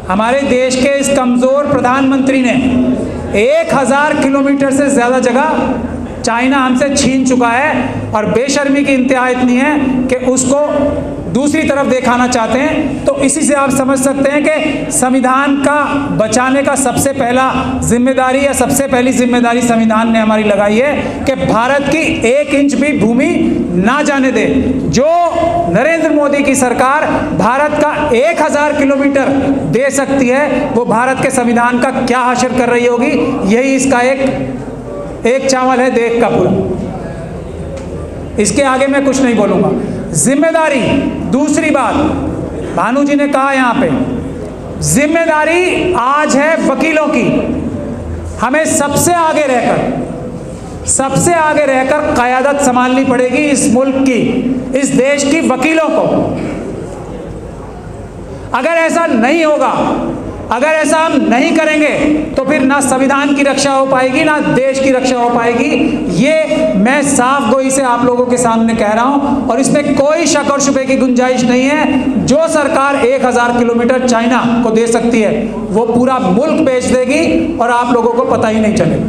हमारे देश के इस कमज़ोर प्रधानमंत्री ने 1000 किलोमीटर से ज़्यादा जगह चाइना हमसे छीन चुका है और बेशर्मी की इंतहा इतनी है कि उसको दूसरी तरफ दिखाना चाहते हैं। तो इसी से आप समझ सकते हैं कि संविधान का बचाने का सबसे पहला जिम्मेदारी या सबसे पहली जिम्मेदारी संविधान ने हमारी लगाई है कि भारत की 1 इंच भी भूमि ना जाने दे। जो नरेंद्र मोदी की सरकार भारत का 1000 किलोमीटर दे सकती है, वो भारत के संविधान का क्या हासिल कर रही होगी। यही इसका एक चावल है देख का पूरा। इसके आगे मैं कुछ नहीं बोलूँगा। जिम्मेदारी, दूसरी बात भानु जी ने कहा यहाँ पे, जिम्मेदारी आज है वकीलों की। हमें सबसे आगे रहकर क़यादत संभालनी पड़ेगी इस मुल्क की, इस देश की वकीलों को। अगर ऐसा नहीं होगा, अगर ऐसा हम नहीं करेंगे तो फिर ना संविधान की रक्षा हो पाएगी, ना देश की रक्षा हो पाएगी। ये मैं साफ गोई से आप लोगों के सामने कह रहा हूं और इसमें कोई शक और शुबे की गुंजाइश नहीं है। जो सरकार 1000 किलोमीटर चाइना को दे सकती है, वो पूरा मुल्क बेच देगी और आप लोगों को पता ही नहीं चलेगा।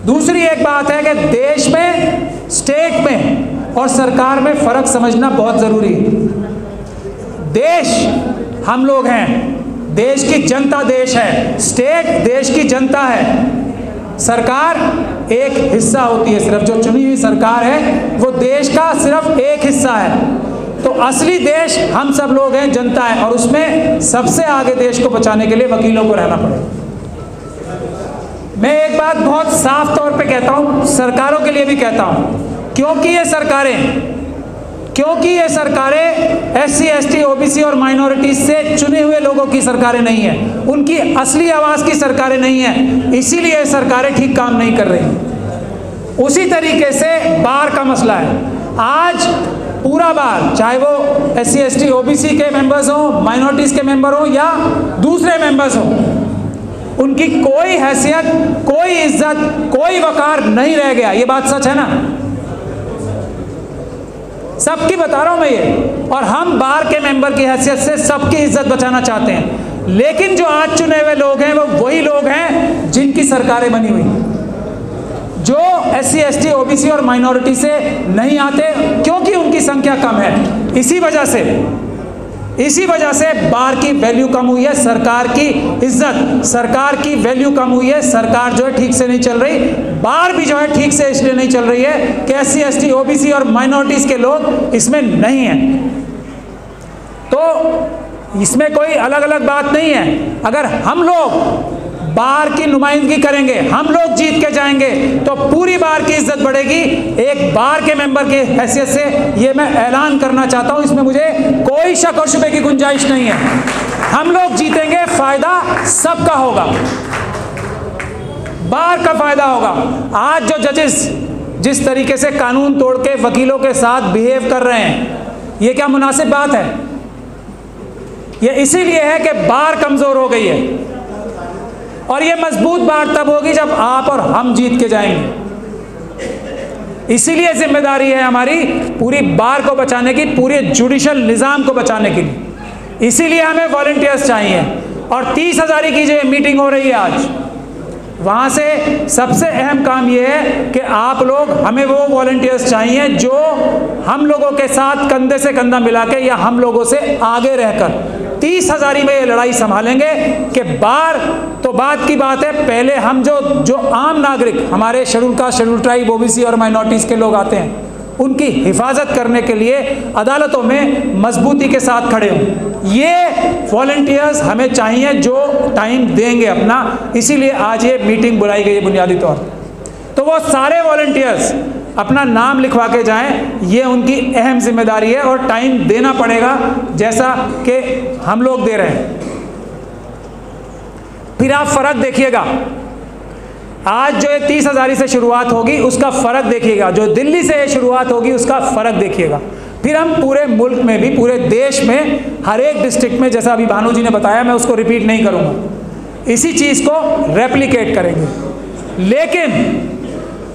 दूसरी एक बात है कि देश में, स्टेट में और सरकार में फर्क समझना बहुत जरूरी है। देश हम लोग हैं, देश की जनता देश है, स्टेट देश की जनता है, सरकार एक हिस्सा होती है। सिर्फ जो चुनी हुई सरकार है वो देश का सिर्फ एक हिस्सा है। तो असली देश हम सब लोग हैं, जनता है, और उसमें सबसे आगे देश को बचाने के लिए वकीलों को रहना पड़ेगा। मैं एक बात बहुत साफ तौर पे कहता हूँ, सरकारों के लिए भी कहता हूँ, क्योंकि ये सरकारें SC ST OBC और माइनॉरिटीज से चुने हुए लोगों की सरकारें नहीं हैं, उनकी असली आवाज़ की सरकारें नहीं हैं, इसीलिए सरकारें ठीक काम नहीं कर रही। उसी तरीके से बार का मसला है। आज पूरा बार, चाहे वो SC ST OBC के मेंबर्स हों, माइनॉरिटीज़ के मेंबर हों या दूसरे मेंबर्स हों, उनकी कोई हैसियत, कोई इज्जत, कोई वकार नहीं रह गया। ये बात सच है ना? सबकी बता रहा हूं मैं ये। और हम बार के मेंबर की हैसियत से सबकी इज्जत बचाना चाहते हैं। लेकिन जो आज चुने हुए लोग हैं वो वही लोग हैं जिनकी सरकारें बनी हुई, जो SC ST OBC और माइनॉरिटी से नहीं आते, क्योंकि उनकी संख्या कम है। इसी वजह से बार की वैल्यू कम हुई है, सरकार की इज्जत, सरकार की वैल्यू कम हुई है। सरकार जो है ठीक से नहीं चल रही, बार भी जो है ठीक से इसलिए नहीं चल रही है कि SC ST OBC और माइनॉरिटीज़ के लोग इसमें नहीं हैं। तो इसमें कोई अलग अलग बात नहीं है। अगर हम लोग बार की नुमाइंदगी करेंगे, हम लोग जीत के जाएंगे, तो पूरी बार की इज्जत बढ़ेगी। एक बार के मेंबर की हैसियत से ये मैं ऐलान करना चाहता हूं, इसमें मुझे कोई शक और शुबे की गुंजाइश नहीं है। हम लोग जीतेंगे, फायदा सबका होगा, बार का फायदा होगा। आज जो जजेस जिस तरीके से कानून तोड़ के वकीलों के साथ बिहेव कर रहे हैं, ये क्या मुनासिब बात है? ये इसीलिए है कि बार कमजोर हो गई है, और ये मजबूत बार तब होगी जब आप और हम जीत के जाएंगे। इसीलिए जिम्मेदारी है हमारी पूरी बार को बचाने की, पूरे जुडिशल निज़ाम को बचाने की। इसीलिए हमें वॉलंटियर्स चाहिए। और 30,000 की जो मीटिंग हो रही है आज, वहाँ से सबसे अहम काम ये है कि आप लोग, हमें वो वॉलंटियर्स चाहिए जो हम लोगों के साथ कंधे से कंधा मिला के या हम लोगों से आगे रहकर 30,000 में ये लड़ाई संभालेंगे कि बार तो बात की बात है, पहले हम जो आम नागरिक, हमारे schedule caste, schedule tribe, OBC और माइनॉरिटीज़ के लोग आते हैं, उनकी हिफाजत करने के लिए अदालतों में मजबूती के साथ खड़े हों। ये वॉलंटियर्स हमें चाहिए जो टाइम देंगे अपना। इसीलिए आज ये मीटिंग बुलाई गई है बुनियादी तौर पर। तो वो सारे वॉलंटियर्स अपना नाम लिखवा के जाएं, ये उनकी अहम जिम्मेदारी है और टाइम देना पड़ेगा जैसा कि हम लोग दे रहे हैं। फिर आप फ़र्क देखिएगा, आज जो 30,000 से शुरुआत होगी उसका फ़र्क देखिएगा, जो दिल्ली से शुरुआत होगी उसका फ़र्क देखिएगा। फिर हम पूरे मुल्क में भी, पूरे देश में, हर एक डिस्ट्रिक्ट में, जैसा अभी भानु जी ने बताया, मैं उसको रिपीट नहीं करूँगा, इसी चीज़ को रेप्लिकेट करेंगे। लेकिन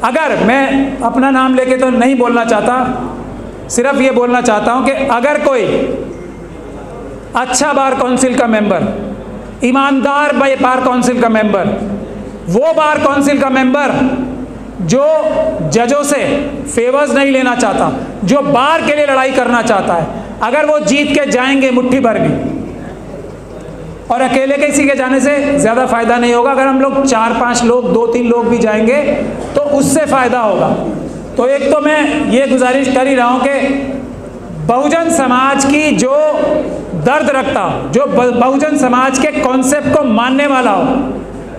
अगर मैं अपना नाम लेके तो नहीं बोलना चाहता, सिर्फ ये बोलना चाहता हूँ कि अगर कोई अच्छा बार काउंसिल का मेंबर, ईमानदार बार काउंसिल का मेंबर, वो बार काउंसिल का मेंबर जो जजों से फेवर्स नहीं लेना चाहता, जो बार के लिए लड़ाई करना चाहता है। अगर वो जीत के जाएंगे मुट्ठी भर भी, और अकेले किसी के जाने से ज़्यादा फायदा नहीं होगा। अगर हम लोग 4-5 लोग, 2-3 लोग भी जाएंगे तो उससे फायदा होगा। तो एक तो मैं ये गुजारिश कर ही रहा हूँ कि बहुजन समाज की जो दर्द रखता हो, जो बहुजन समाज के कॉन्सेप्ट को मानने वाला हो,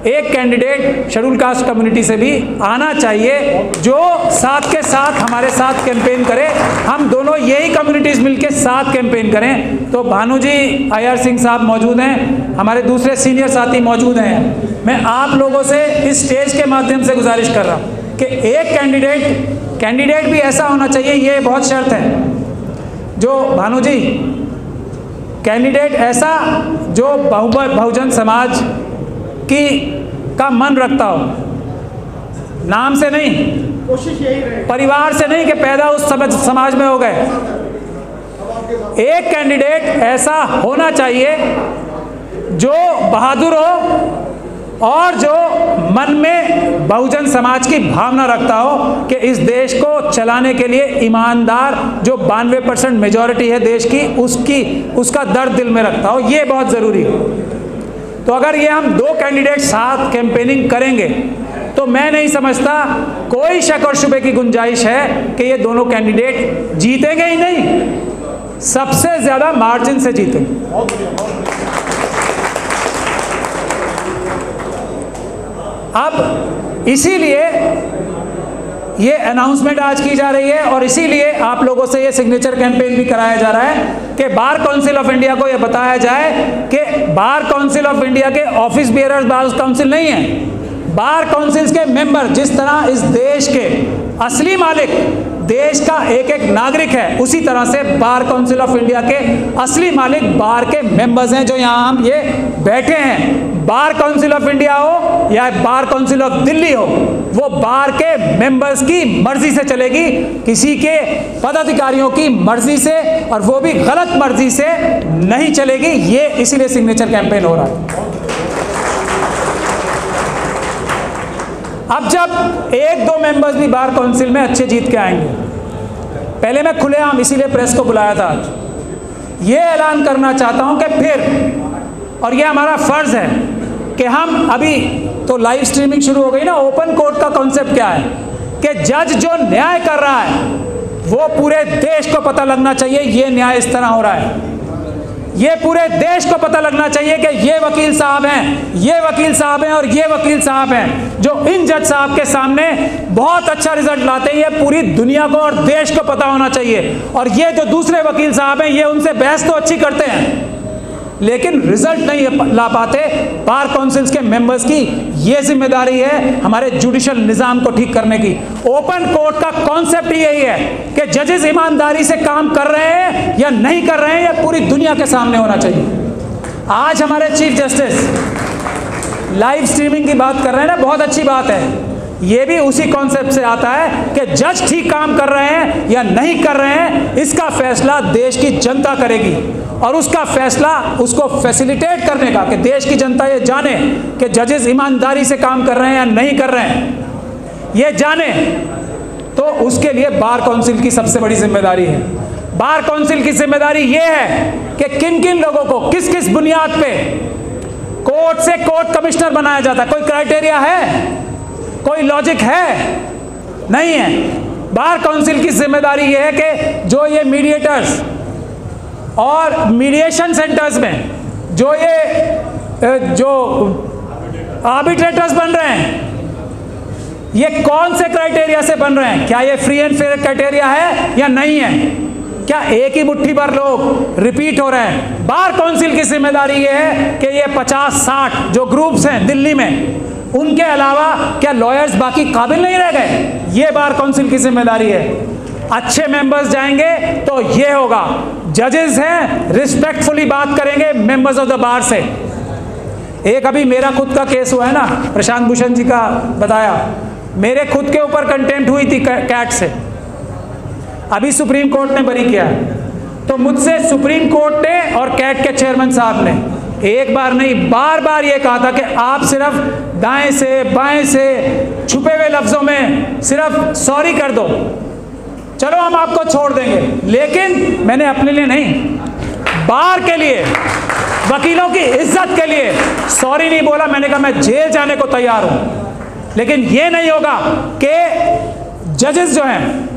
एक कैंडिडेट शेड्यूल कास्ट कम्युनिटी से भी आना चाहिए, जो साथ के साथ हमारे साथ कैंपेन करे। हम दोनों यही कम्युनिटीज़ मिलके साथ कैंपेन करें। तो भानु जी, IR सिंह साहब मौजूद हैं, हमारे दूसरे सीनियर साथी मौजूद हैं। मैं आप लोगों से इस स्टेज के माध्यम से गुजारिश कर रहा हूँ कि एक कैंडिडेट भी ऐसा होना चाहिए, ये बहुत शर्त है। जो भानु जी, कैंडिडेट ऐसा जो बहुजन समाज का मन रखता हो, नाम से नहीं, कोशिश यही रहे, परिवार से नहीं कि पैदा उस समाज में हो गए। एक कैंडिडेट ऐसा होना चाहिए जो बहादुर हो और जो मन में बहुजन समाज की भावना रखता हो कि इस देश को चलाने के लिए ईमानदार, जो 92% मेजॉरिटी है देश की, उसका दर्द दिल में रखता हो। ये बहुत ज़रूरी है। तो अगर ये हम 2 कैंडिडेट साथ कैंपेनिंग करेंगे तो मैं नहीं समझता कोई शक और शुबे की गुंजाइश है कि ये दोनों कैंडिडेट जीतेंगे ही नहीं, सबसे ज़्यादा मार्जिन से जीतेंगे। अब इसीलिए ये अनाउंसमेंट आज की जा रही है और इसीलिए आप लोगों से ये सिग्नेचर कैंपेन भी कराया जा रहा है कि बार काउंसिल ऑफ इंडिया को ये बताया जाए कि बार काउंसिल ऑफ इंडिया के ऑफिस बियरर्स बार काउंसिल नहीं है। बार काउंसिल्स के मेंबर, जिस तरह इस देश के असली मालिक देश का एक एक नागरिक है, उसी तरह से बार काउंसिल ऑफ इंडिया के असली मालिक बार के मेंबर्स हैं जो यहाँ हम ये बैठे हैं। बार काउंसिल ऑफ इंडिया हो या बार काउंसिल ऑफ दिल्ली हो, वो बार के मेंबर्स की मर्जी से चलेगी, किसी के पदाधिकारियों की मर्जी से, और वो भी गलत मर्जी से नहीं चलेगी। ये इसीलिए सिग्नेचर कैंपेन हो रहा है। अब जब 1-2 मेंबर्स भी बार काउंसिल में अच्छे जीत के आएंगे, पहले मैं खुलेआम इसीलिए प्रेस को बुलाया था आज, ये ऐलान करना चाहता हूं कि फिर, और ये हमारा फर्ज है कि हम अभी तो लाइव स्ट्रीमिंग शुरू हो गई ना, ओपन कोर्ट का कॉन्सेप्ट क्या है कि जज जो न्याय कर रहा है वो पूरे देश को पता लगना चाहिए ये न्याय इस तरह हो रहा है। ये पूरे देश को पता लगना चाहिए कि ये वकील साहब हैं, ये वकील साहब हैं और ये वकील साहब हैं जो इन जज साहब के सामने बहुत अच्छा रिजल्ट लाते हैं। ये पूरी दुनिया को और देश को पता होना चाहिए। और ये जो दूसरे वकील साहब हैं, ये उनसे बहस तो अच्छी करते हैं लेकिन रिजल्ट नहीं ला पाते। बार काउंसिल्स के मेंबर्स की ये जिम्मेदारी है हमारे जुडिशल निज़ाम को ठीक करने की। ओपन कोर्ट का कॉन्सेप्ट यही है कि जजेस ईमानदारी से काम कर रहे हैं या नहीं कर रहे हैं, यह पूरी दुनिया के सामने होना चाहिए। आज हमारे चीफ जस्टिस लाइव स्ट्रीमिंग की बात कर रहे हैं ना, बहुत अच्छी बात है। ये भी उसी कॉन्सेप्ट से आता है कि जज ठीक काम कर रहे हैं या नहीं कर रहे हैं, इसका फैसला देश की जनता करेगी। और उसका फैसला, उसको फैसिलिटेट करने का कि देश की जनता ये जाने कि जजेस ईमानदारी से काम कर रहे हैं या नहीं कर रहे हैं, ये जाने, तो उसके लिए बार काउंसिल की सबसे बड़ी जिम्मेदारी है। बार काउंसिल की जिम्मेदारी ये है कि किन किन लोगों को किस किस बुनियाद पे कोर्ट से कोर्ट कमिश्नर बनाया जाता है। कोई क्राइटेरिया है, कोई लॉजिक है? नहीं है। बार काउंसिल की जिम्मेदारी ये है कि जो ये मीडिएटर्स और मीडिएशन सेंटर्स में जो आर्बिट्रेटर्स बन रहे हैं, ये कौन से क्राइटेरिया से बन रहे हैं? क्या ये फ्री एंड फेयर क्राइटेरिया है या नहीं है? क्या एक ही मुट्ठी भर लोग रिपीट हो रहे हैं? बार काउंसिल की जिम्मेदारी ये है कि ये 50-60 जो ग्रुप्स हैं दिल्ली में, उनके अलावा क्या लॉयर्स बाकी काबिल नहीं रह गए? ये बार काउंसिल की जिम्मेदारी है। अच्छे मेंबर्स जाएंगे तो ये होगा। जजेस हैं, रिस्पेक्टफुली बात करेंगे मेंबर्स ऑफ द बार से। एक अभी मेरा खुद का केस हुआ है ना, प्रशांत भूषण जी का बताया, मेरे खुद के ऊपर कंटेम्प्ट हुई थी कैट से, अभी सुप्रीम कोर्ट ने बरी किया है। तो मुझसे सुप्रीम कोर्ट ने और कैट के चेयरमैन साहब ने एक बार नहीं बार बार ये कहा था कि आप सिर्फ दाएं से बाएं से छुपे हुए लफ्जों में सिर्फ सॉरी कर दो, चलो हम आपको छोड़ देंगे। लेकिन मैंने अपने लिए नहीं, बार के लिए, वकीलों की इज्जत के लिए सॉरी नहीं बोला। मैंने कहा मैं जेल जाने को तैयार हूं। लेकिन ये नहीं होगा कि जजेस जो हैं,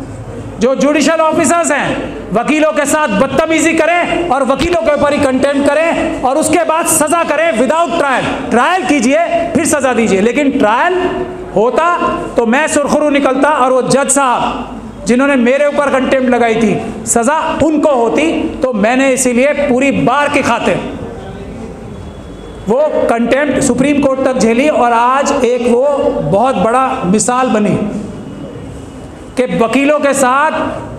जो जुडिशियल ऑफिसर्स हैं, वकीलों के साथ बदतमीजी करें और वकीलों के ऊपर ही कंटेम्प्ट करें और उसके बाद सजा करें विदाउट ट्रायल। ट्रायल कीजिए फिर सजा दीजिए, लेकिन ट्रायल होता तो मैं सुरखरू निकलता और वो जज साहब जिन्होंने मेरे ऊपर कंटेम्प्ट लगाई थी सजा उनको होती। तो मैंने इसीलिए पूरी बार की खातिर वो कंटेम्प्ट सुप्रीम कोर्ट तक झेली और आज एक वो बहुत बड़ा मिसाल बनी कि वकीलों के साथ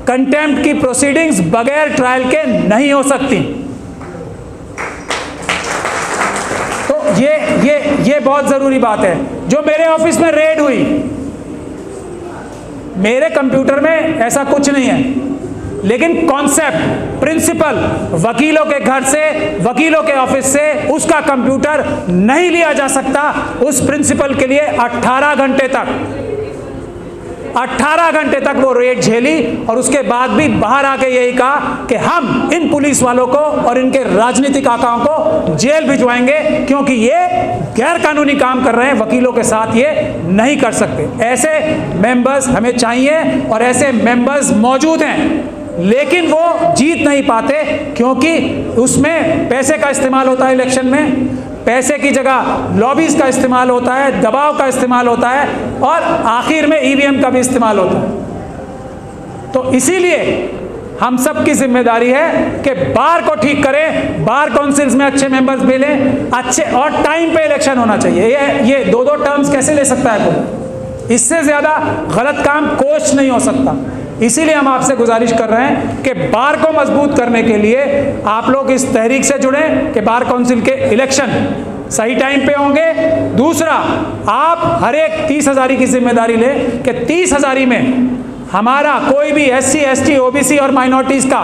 कंटेम्प्ट की प्रोसीडिंग्स बगैर ट्रायल के नहीं हो सकती। तो ये बहुत जरूरी बात है। जो मेरे ऑफिस में रेड हुई, मेरे कंप्यूटर में ऐसा कुछ नहीं है, लेकिन कॉन्सेप्ट, प्रिंसिपल, वकीलों के घर से, वकीलों के ऑफिस से उसका कंप्यूटर नहीं लिया जा सकता। उस प्रिंसिपल के लिए 18 घंटे तक वो रेड झेली और उसके बाद भी बाहर आके यही कहा कि हम इन पुलिस वालों को और इनके राजनीतिक आकाओं को जेल भिजवाएंगे क्योंकि ये गैर कानूनी काम कर रहे हैं, वकीलों के साथ ये नहीं कर सकते। ऐसे मेंबर्स हमें चाहिए और ऐसे मेंबर्स मौजूद हैं, लेकिन वो जीत नहीं पाते क्योंकि उसमें पैसे का इस्तेमाल होता है। इलेक्शन में पैसे की जगह लॉबीज का इस्तेमाल होता है, दबाव का इस्तेमाल होता है और आखिर में ईवीएम का भी इस्तेमाल होता है। तो इसीलिए हम सब की जिम्मेदारी है कि बार को ठीक करें, बार काउंसिल्स में अच्छे मेंबर्स मिलें, अच्छे और टाइम पे इलेक्शन होना चाहिए। ये दो टर्म्स कैसे ले सकता है कोई? इससे ज्यादा गलत काम कोच नहीं हो सकता। इसीलिए हम आपसे गुजारिश कर रहे हैं कि बार को मजबूत करने के लिए आप लोग इस तहरीक से जुड़ें कि बार काउंसिल के इलेक्शन सही टाइम पे होंगे। दूसरा, आप हर एक 30,000 की जिम्मेदारी लें कि 30,000 में हमारा कोई भी SC, ST, OBC और माइनॉरिटीज का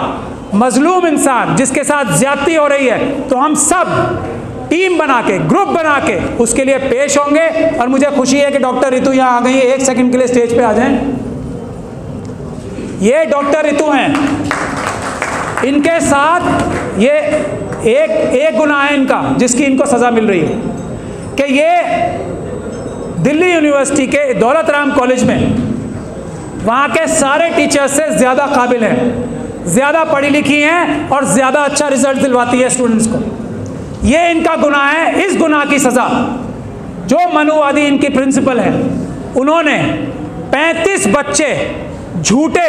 मजलूम इंसान जिसके साथ ज्यादती हो रही है, तो हम सब टीम बना के, ग्रुप बना के उसके लिए पेश होंगे। और मुझे खुशी है कि डॉक्टर रितु यहाँ आ गई है। 1 सेकंड के लिए स्टेज पे आ जाएं। ये डॉक्टर रितु हैं, इनके साथ ये एक गुनाह है इनका जिसकी इनको सजा मिल रही है कि ये दिल्ली यूनिवर्सिटी के दौलत राम कॉलेज में वहाँ के सारे टीचर्स से ज़्यादा काबिल हैं, ज़्यादा पढ़ी लिखी हैं और ज़्यादा अच्छा रिजल्ट दिलवाती है स्टूडेंट्स को। ये इनका गुनाह है। इस गुनाह की सज़ा जो मनुवादी इनकी प्रिंसिपल है, उन्होंने 35 बच्चे झूठे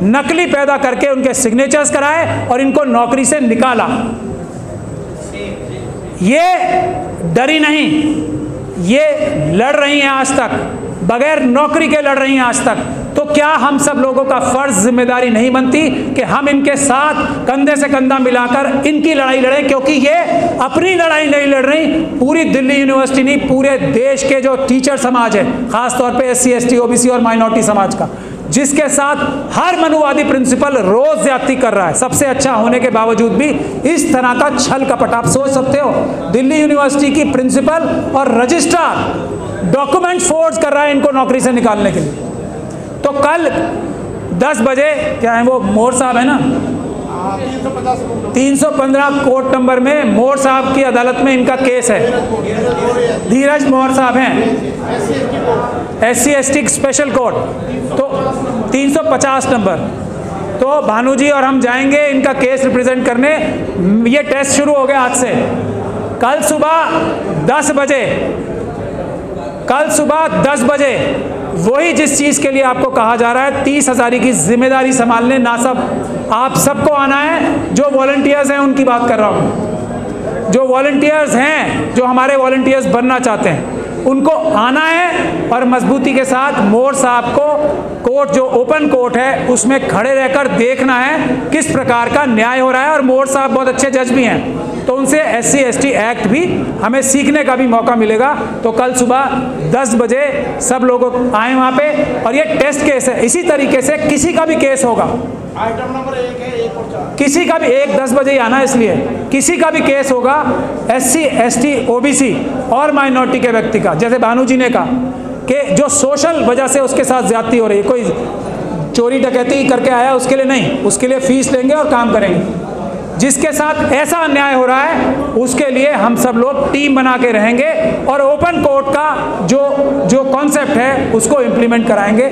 नकली पैदा करके उनके सिग्नेचर्स कराए और इनको नौकरी से निकाला। ये डरी नहीं, ये लड़ रही हैं आज तक, बगैर नौकरी के लड़ रही हैं आज तक। तो क्या हम सब लोगों का फर्ज, जिम्मेदारी नहीं बनती कि हम इनके साथ कंधे से कंधा मिलाकर इनकी लड़ाई लड़ें? क्योंकि ये अपनी लड़ाई नहीं लड़ रही, पूरी दिल्ली यूनिवर्सिटी नहीं, पूरे देश के जो टीचर समाज है, खासतौर पे SC, ST, OBC और माइनॉरिटी समाज का, जिसके साथ हर मनुवादी प्रिंसिपल रोज ज्यादती कर रहा है, सबसे अच्छा होने के बावजूद भी इस तरह का छल कपट। आप सोच सकते हो, दिल्ली यूनिवर्सिटी की प्रिंसिपल और रजिस्ट्रार डॉक्यूमेंट फोर्ज कर रहा है इनको नौकरी से निकालने के लिए। तो कल 10 बजे, क्या है वो मोर साहब है ना, 315 कोर्ट नंबर में मोर साहब की अदालत में इनका केस है। धीरज मोर साहब हैं, SC, ST स्पेशल कोर्ट, तो 350 नंबर। तो भानु जी और हम जाएंगे इनका केस रिप्रेजेंट करने। ये टेस्ट शुरू हो गया आज से। कल सुबह 10 बजे, कल सुबह 10 बजे वही जिस चीज़ के लिए आपको कहा जा रहा है 30,000 की जिम्मेदारी संभालने, ना सब आप सबको आना है। जो वॉलंटियर्स हैं उनकी बात कर रहा हूँ, जो वॉलंटियर्स हैं, जो हमारे वॉलंटियर्स बनना चाहते हैं, उनको आना है और मजबूती के साथ मोर साहब को कोर्ट, जो ओपन कोर्ट है, उसमें खड़े रहकर देखना है किस प्रकार का न्याय हो रहा है। और मोर साहब बहुत अच्छे जज भी हैं, तो उनसे SC, ST एक्ट भी हमें सीखने का भी मौका मिलेगा। तो कल सुबह 10 बजे सब लोग आए वहाँ पे। और ये टेस्ट केस है, इसी तरीके से किसी का भी केस होगा, आइटम नंबर 1 है 1 और 4। किसी का भी 10 बजे ही आना, इसलिए किसी का भी केस होगा SC ST OBC और माइनॉरिटी के व्यक्ति का, जैसे भानु जी ने कहा कि जो सोशल वजह से उसके साथ ज्यादती हो रही है, कोई चोरी डकैती करके आया उसके लिए नहीं, उसके लिए फीस लेंगे और काम करेंगे। जिसके साथ ऐसा अन्याय हो रहा है उसके लिए हम सब लोग टीम बना के रहेंगे और ओपन कोर्ट का जो कॉन्सेप्ट है उसको इम्प्लीमेंट कराएंगे।